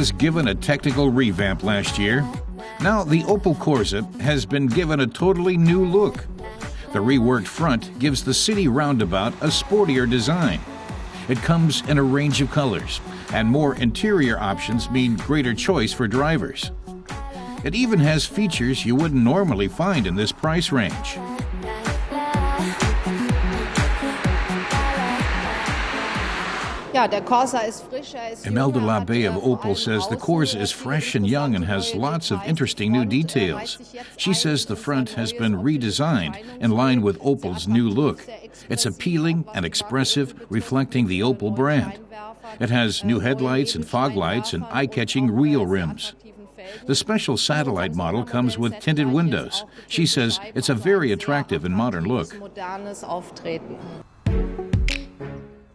was given a technical revamp last year. Now the Opel Corsa has been given a totally new look. The reworked front gives the city roundabout a sportier design. It comes in a range of colors, and more interior options mean greater choice for drivers. It even has features you wouldn't normally find in this price range. Imelda Labe of Opel says the Corsa is fresh and young and has lots of interesting new details. She says the front has been redesigned in line with Opel's new look. It's appealing and expressive, reflecting the Opel brand. It has new headlights and fog lights and eye-catching wheel rims. The special satellite model comes with tinted windows. She says it's a very attractive and modern look.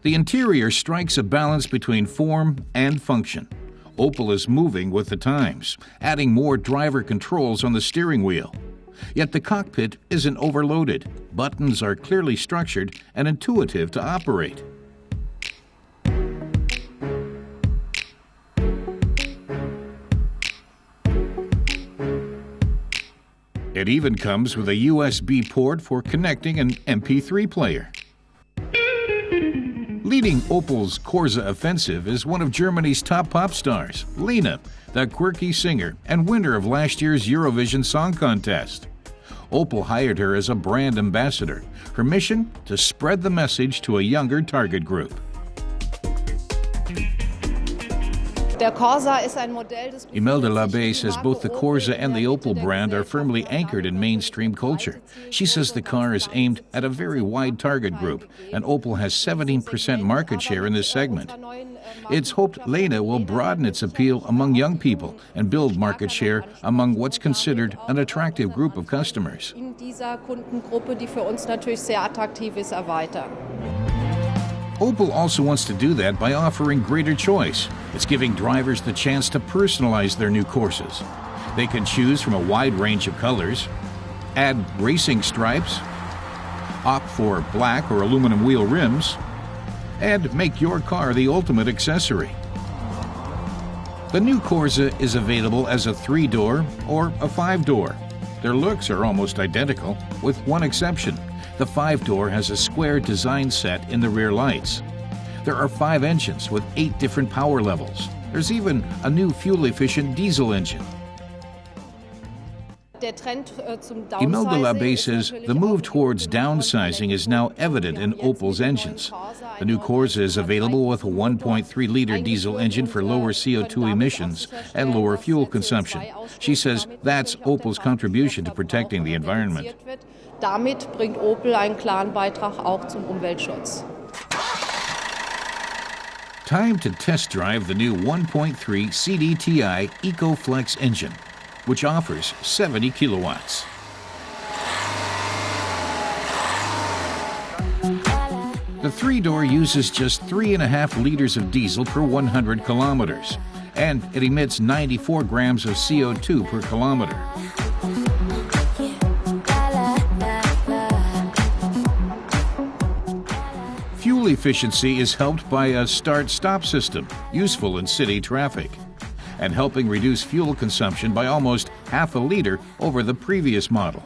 The interior strikes a balance between form and function. Opel is moving with the times, adding more driver controls on the steering wheel. Yet the cockpit isn't overloaded. Buttons are clearly structured and intuitive to operate. It even comes with a USB port for connecting an MP3 player. Leading Opel's Corsa offensive is one of Germany's top pop stars, Lena, the quirky singer and winner of last year's Eurovision Song Contest. Opel hired her as a brand ambassador. Her mission? To spread the message to a younger target group. Imelda Labe says both the Corsa and the Opel brand are firmly anchored in mainstream culture. She says the car is aimed at a very wide target group, and Opel has 17% market share in this segment. It's hoped Lena will broaden its appeal among young people and build market share among what's considered an attractive group of customers. Opel also wants to do that by offering greater choice. It's giving drivers the chance to personalize their new Corsas. They can choose from a wide range of colors, add racing stripes, opt for black or aluminum wheel rims, and make your car the ultimate accessory. The new Corsa is available as a 3-door or a 5-door. Their looks are almost identical, with one exception. The 5-door has a square design set in the rear lights. There are 5 engines with 8 different power levels. There's even a new fuel-efficient diesel engine. Imelda Labe says the move towards downsizing is now evident in Opel's engines. The new Corsa is available with a 1.3-liter diesel engine for lower CO2 emissions and lower fuel consumption. She says that's Opel's contribution to protecting the environment. Damit bringt Opel einen klaren Beitrag auch zum Umweltschutz. Time to test drive the new 1.3 CDTI EcoFlex engine, which offers 70 kilowatts. The 3-door uses just 3.5 liters of diesel per 100 kilometers, and it emits 94 grams of CO2 per kilometer. Fuel efficiency is helped by a start-stop system, useful in city traffic, and helping reduce fuel consumption by almost half a liter over the previous model.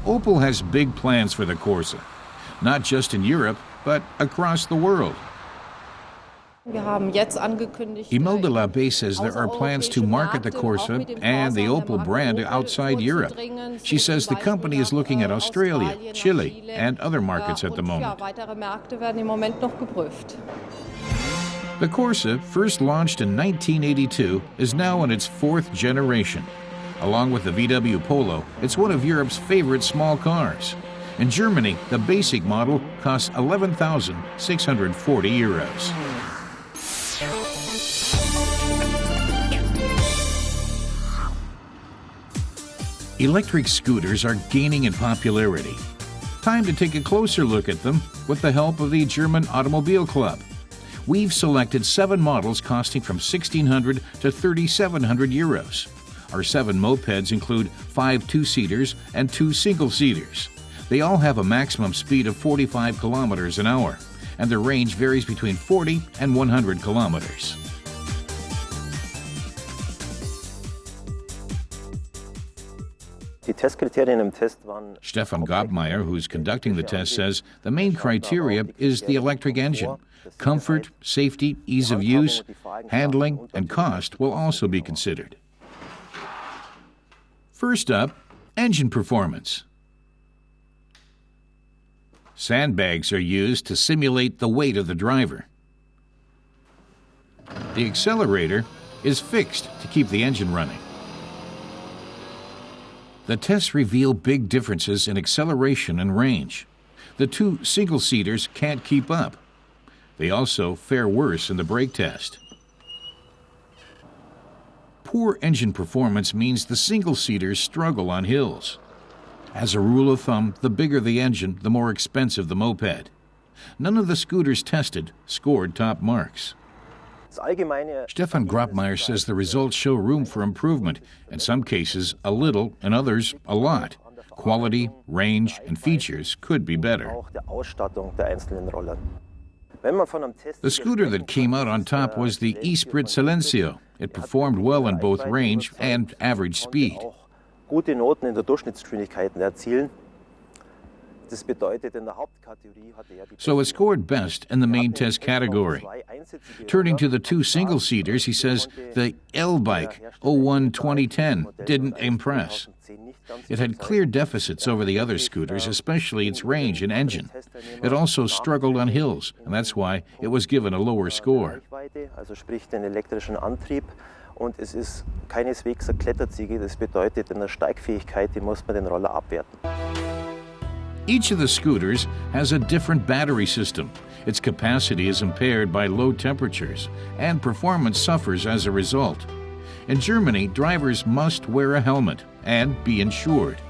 Opel has big plans for the Corsa, not just in Europe, but across the world. Imelda Labe says there are plans to market the Corsa and the Opel brand outside Europe. She says the company is looking at Australia, Chile, and other markets at the moment. The Corsa, first launched in 1982, is now in its 4th generation. Along with the VW Polo, it's one of Europe's favorite small cars. In Germany, the basic model costs 11,640 euros. Electric scooters are gaining in popularity. Time to take a closer look at them with the help of the German Automobile Club. We've selected 7 models costing from 1,600 to 3,700 euros. Our 7 mopeds include 5 two-seaters and 2 single-seaters. They all have a maximum speed of 45 kilometers an hour, and their range varies between 40 and 100 kilometers. Stefan Grabmeier, who's conducting the test, says the main criteria is the electric engine. Comfort, safety, ease of use, handling, and cost will also be considered. First up, engine performance. Sandbags are used to simulate the weight of the driver. The accelerator is fixed to keep the engine running. The tests reveal big differences in acceleration and range. The two single-seaters can't keep up. They also fare worse in the brake test. Poor engine performance means the single-seaters struggle on hills. As a rule of thumb, the bigger the engine, the more expensive the moped. None of the scooters tested scored top marks. Stefan Grabmeier says the results show room for improvement, in some cases a little, in others a lot. Quality, range, and features could be better. The scooter that came out on top was the Esprit Silencio. It performed well in both range and average speed. So it scored best in the main test category. Turning to the two single-seaters, he says the L-Bike 01-2010 didn't impress. It had clear deficits over the other scooters, especially its range and engine. It also struggled on hills, and that's why it was given a lower score. Und es ist keineswegs ein Kletterziege. Das bedeutet, in der Steigfähigkeit, die muss man den Roller abwerten. Each of the scooters has a different battery system. Its capacity is impaired by low temperatures, and performance suffers as a result. In Germany, drivers must wear a helmet and be insured.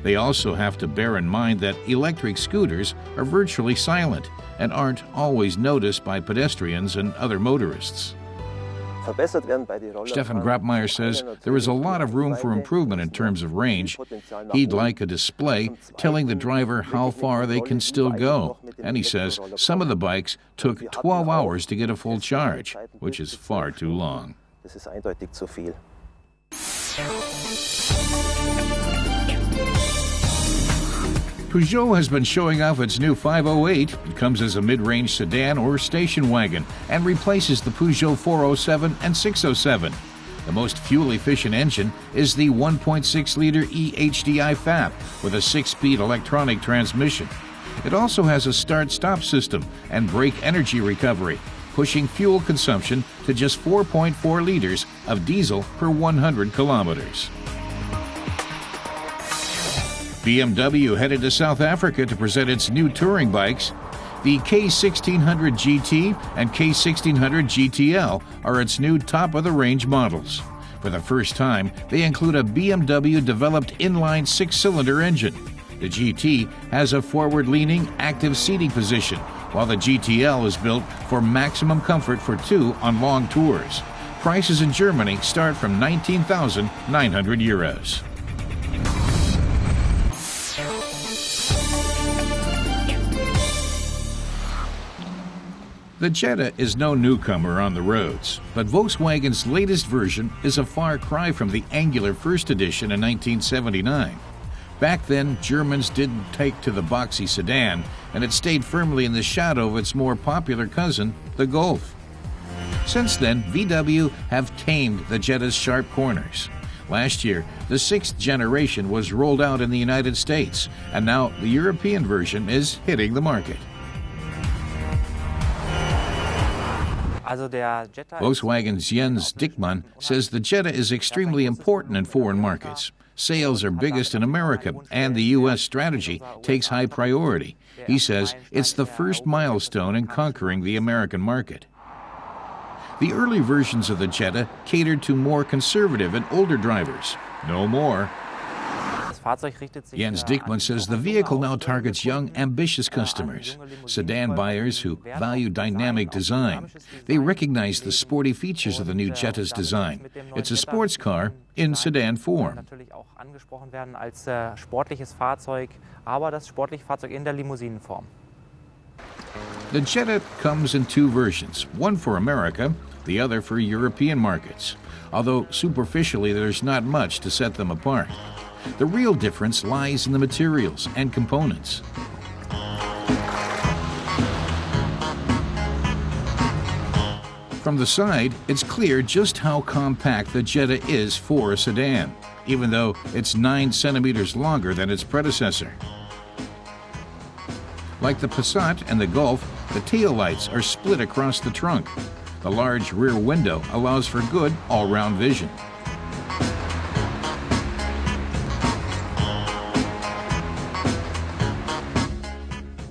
They also have to bear in mind that electric scooters are virtually silent and aren't always noticed by pedestrians and other motorists. Stefan Grabmeier says there is a lot of room for improvement in terms of range. He'd like a display telling the driver how far they can still go. And he says some of the bikes took 12 hours to get a full charge, which is far too long. Peugeot has been showing off its new 508. It comes as a mid-range sedan or station wagon and replaces the Peugeot 407 and 607. The most fuel-efficient engine is the 1.6-liter EHDI FAP with a 6-speed electronic transmission. It also has a start-stop system and brake energy recovery, pushing fuel consumption to just 4.4 liters of diesel per 100 kilometers. BMW headed to South Africa to present its new touring bikes. The K1600 GT and K1600 GTL are its new top-of-the-range models. For the first time, they include a BMW-developed inline 6-cylinder engine. The GT has a forward-leaning, active seating position, while the GTL is built for maximum comfort for two on long tours. Prices in Germany start from 19,900 euros. The Jetta is no newcomer on the roads, but Volkswagen's latest version is a far cry from the angular first edition in 1979. Back then, Germans didn't take to the boxy sedan, and it stayed firmly in the shadow of its more popular cousin, the Golf. Since then, VW have tamed the Jetta's sharp corners. Last year, the 6th generation was rolled out in the United States, and now the European version is hitting the market. Volkswagen's Jens Dickmann says the Jetta is extremely important in foreign markets. Sales are biggest in America, and the U.S. strategy takes high priority. He says it's the first milestone in conquering the American market. The early versions of the Jetta catered to more conservative and older drivers. No more. Jens Dickmann says the vehicle now targets young, ambitious customers, sedan buyers who value dynamic design. They recognize the sporty features of the new Jetta's design. It's a sports car in sedan form. The Jetta comes in two versions, one for America, the other for European markets, although superficially there's not much to set them apart. The real difference lies in the materials and components. From the side, it's clear just how compact the Jetta is for a sedan, even though it's 9 centimeters longer than its predecessor. Like the Passat and the Golf, the taillights are split across the trunk. The large rear window allows for good all-round vision.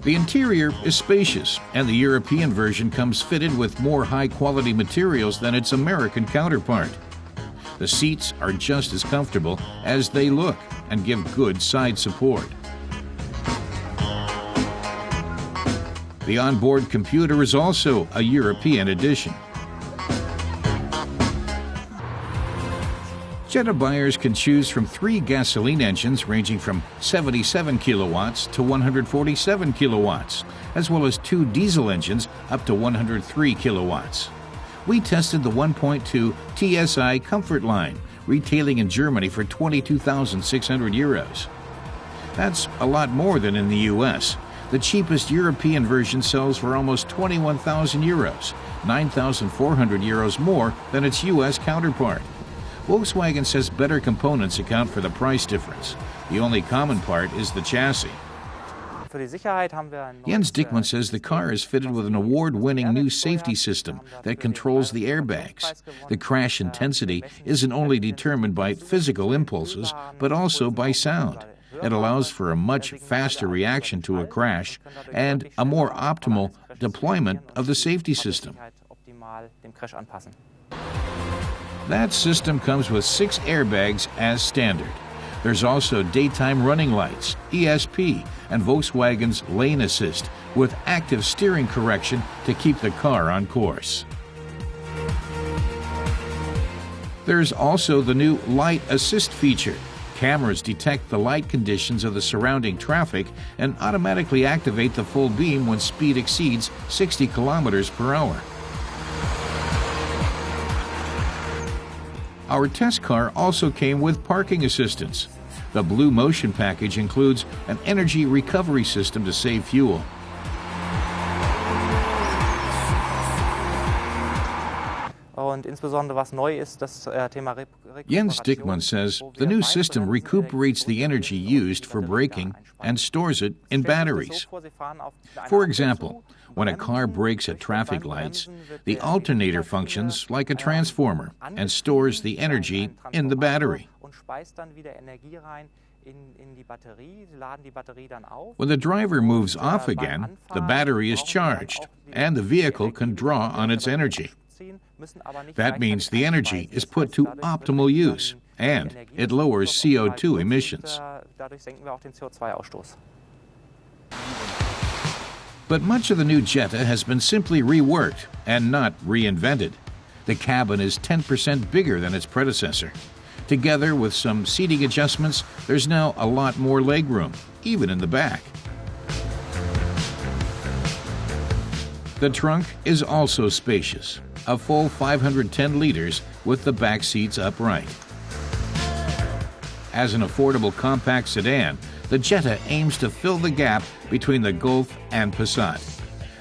The interior is spacious, and the European version comes fitted with more high-quality materials than its American counterpart. The seats are just as comfortable as they look and give good side support. The onboard computer is also a European edition. Jetta buyers can choose from 3 gasoline engines ranging from 77 kilowatts to 147 kilowatts, as well as 2 diesel engines up to 103 kilowatts. We tested the 1.2 TSI Comfort line, retailing in Germany for 22,600 euros. That's a lot more than in the US. The cheapest European version sells for almost 21,000 euros, 9,400 euros more than its US counterpart. Volkswagen says better components account for the price difference. The only common part is the chassis. Jens Dickmann says the car is fitted with an award-winning new safety system that controls the airbags. The crash intensity isn't only determined by physical impulses, but also by sound. It allows for a much faster reaction to a crash and a more optimal deployment of the safety system. That system comes with 6 airbags as standard. There's also daytime running lights, ESP, and Volkswagen's lane assist with active steering correction to keep the car on course. There's also the new light assist feature. Cameras detect the light conditions of the surrounding traffic and automatically activate the full beam when speed exceeds 60 kilometers per hour. Our test car also came with parking assistance. The Blue Motion package includes an energy recovery system to save fuel. Jens Dickmann says the new system recuperates the energy used for braking and stores it in batteries. For example, when a car brakes at traffic lights, the alternator functions like a transformer and stores the energy in the battery. When the driver moves off again, the battery is charged and the vehicle can draw on its energy. That means the energy is put to optimal use and it lowers CO2 emissions. But much of the new Jetta has been simply reworked and not reinvented. The cabin is 10% bigger than its predecessor. Together with some seating adjustments, there's now a lot more legroom, even in the back. The trunk is also spacious, a full 510 liters with the back seats upright. As an affordable compact sedan, the Jetta aims to fill the gap between the Golf and Passat.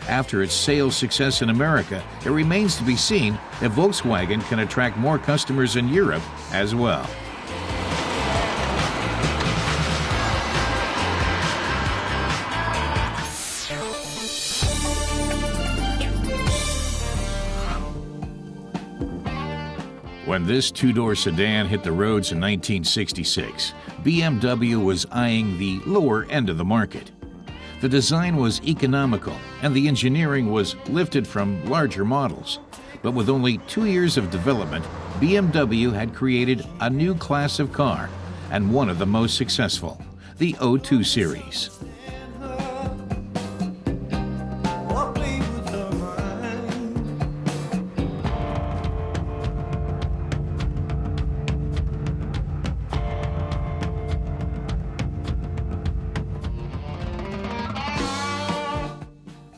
After its sales success in America, it remains to be seen if Volkswagen can attract more customers in Europe as well. When this two-door sedan hit the roads in 1966, BMW was eyeing the lower end of the market. The design was economical and the engineering was lifted from larger models. But with only 2 years of development, BMW had created a new class of car, and one of the most successful, the O2 series.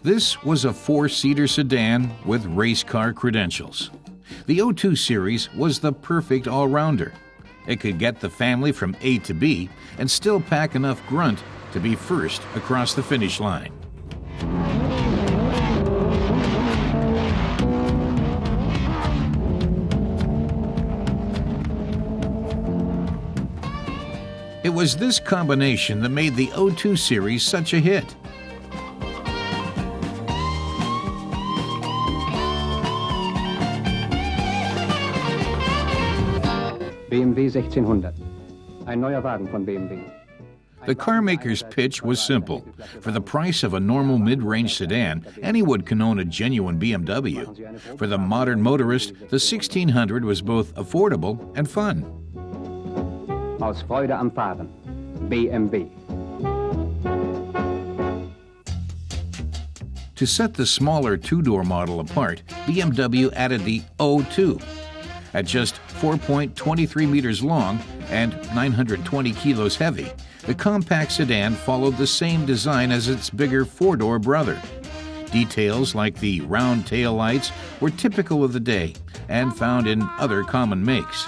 This was a four-seater sedan with race car credentials. The O2 series was the perfect all-rounder. It could get the family from A to B and still pack enough grunt to be first across the finish line. It was this combination that made the O2 series such a hit. BMW 1600. Ein neuer Wagen von BMW. The carmaker's pitch was simple. For the price of a normal mid-range sedan, anyone can own a genuine BMW. For the modern motorist, the 1600 was both affordable and fun. Aus Freude am Fahren. BMW. To set the smaller two-door model apart, BMW added the O2. At just 4.23 meters long and 920 kilos heavy, the compact sedan followed the same design as its bigger four-door brother. Details like the round tail lights were typical of the day and found in other common makes.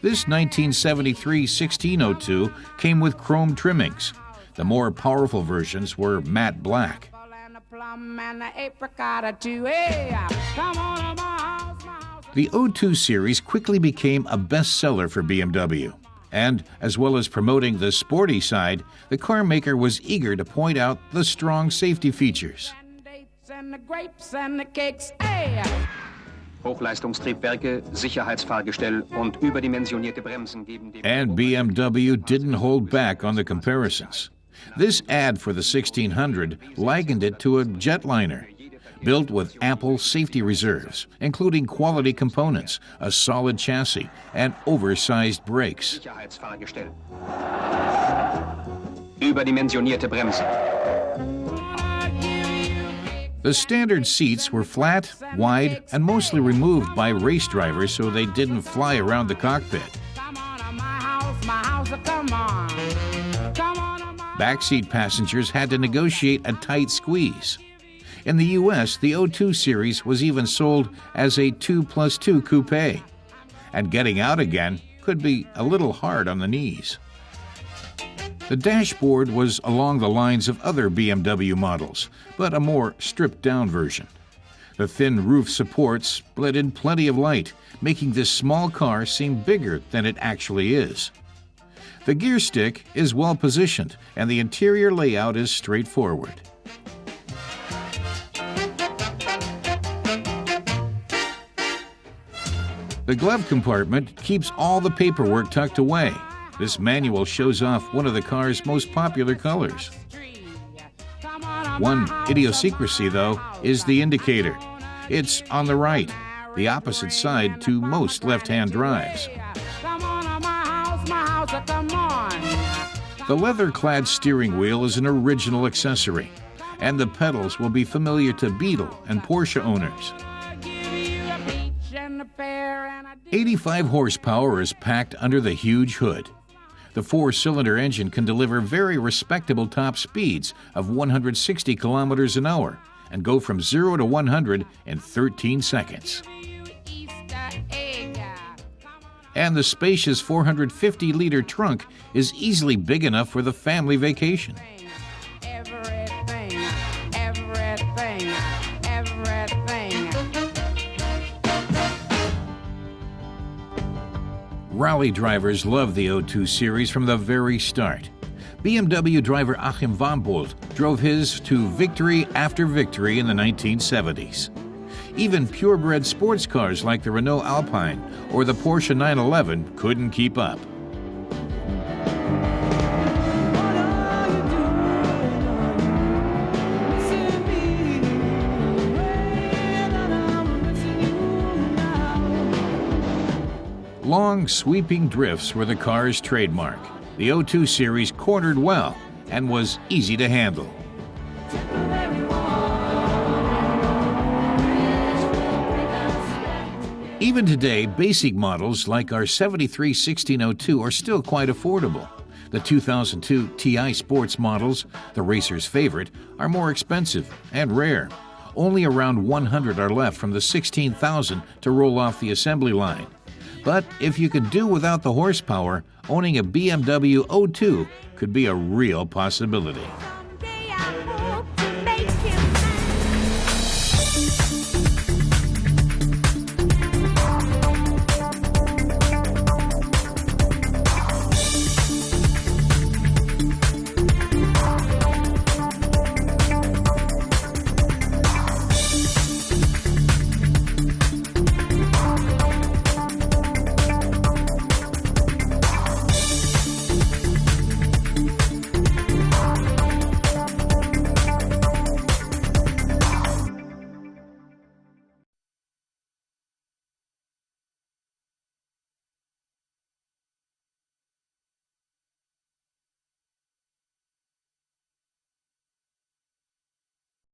This 1973 1602 came with chrome trimmings. The more powerful versions were matte black. The O2 series quickly became a bestseller for BMW. And, as well as promoting the sporty side, the car maker was eager to point out the strong safety features. Hochleistungstriebwerke, Sicherheitsfahrgestell und überdimensionierte Bremsen geben dem. And BMW didn't hold back on the comparisons. This ad for the 1600 likened it to a jetliner, built with ample safety reserves, including quality components, a solid chassis, and oversized brakes. Sicherheitsfahrgestell. Überdimensionierte Bremsen. The standard seats were flat, wide, and mostly removed by race drivers so they didn't fly around the cockpit. Backseat passengers had to negotiate a tight squeeze. In the U.S., the O2 series was even sold as a 2+2 coupe, and getting out again could be a little hard on the knees. The dashboard was along the lines of other BMW models, but a more stripped-down version. The thin roof supports let in plenty of light, making this small car seem bigger than it actually is. The gear stick is well positioned, and the interior layout is straightforward. The glove compartment keeps all the paperwork tucked away. This manual shows off one of the car's most popular colors. One idiosyncrasy, though, is the indicator. It's on the right, the opposite side to most left-hand drives. The leather-clad steering wheel is an original accessory, and the pedals will be familiar to Beetle and Porsche owners. 85 horsepower is packed under the huge hood. The four-cylinder engine can deliver very respectable top speeds of 160 kilometers an hour and go from 0 to 100 in 13 seconds. And the spacious 450-liter trunk is easily big enough for the family vacation. Rally drivers loved the O2 series from the very start. BMW driver Achim Wambold drove his to victory after victory in the 1970s. Even purebred sports cars like the Renault Alpine or the Porsche 911 couldn't keep up. Long, sweeping drifts were the car's trademark. The O2 series cornered well and was easy to handle. Even today, basic models like our 73 1602 are still quite affordable. The 2002 Ti Sports models, the racer's favorite, are more expensive and rare. Only around 100 are left from the 16,000 to roll off the assembly line. But if you could do without the horsepower, owning a BMW 02 could be a real possibility.